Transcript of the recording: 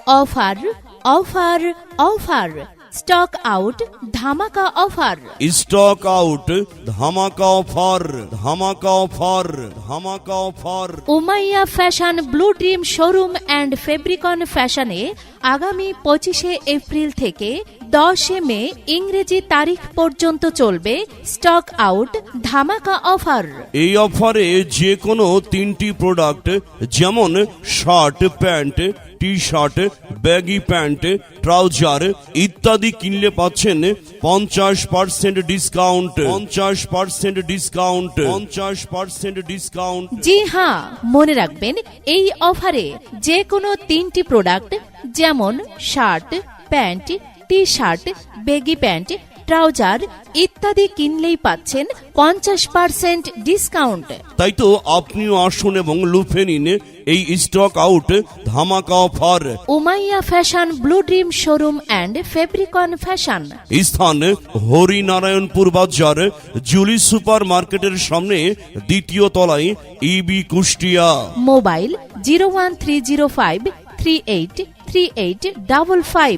Offer offer offer, stock out ধামাকা offer. Stock out ধামাকা offer, ধামাকা অফার, ধামাকা offer. Umaiya Fashion Blue Dream showroom and Fabricon ফ্যাশনে আগামী 25শে এপ্রিল থেকে 10 মে ইংরেজি তারিখ পর্যন্ত চলবে স্টক আউট ধামাকা অফার। এই অফারে যে কোনো 3টি প্রোডাক্ট যেমন shirt, pant, T shirt, baggy pant, trouser ইত্যাদি কিনলে পাচ্ছেন 50% ডিসকাউন্ট, 50% ডিসকাউন্ট, 50% ডিসকাউন্ট। জি হ্যাঁ, মনে রাখবেন এই অফারে যে কোনো 3টি প্রোডাক্ট যেমন shirt, pant, T shirt, baggy pant, trouser ইত্যাদি কিনলেই পাচ্ছেন 50% ডিসকাউন্ট। তাই তো আপনিও আসুন এবং লুফে নিন এই স্টক আউট ধামাকা offer. Umaiya Fashion Blue Dream showroom and Fabricon Fashion, স্থান হরিনারায়ণপুর বাজার, জুলি সুপার মার্কেটের সামনে, 2য় তলায়, ইবি কুষ্টিয়া। মোবাইল 01305383855।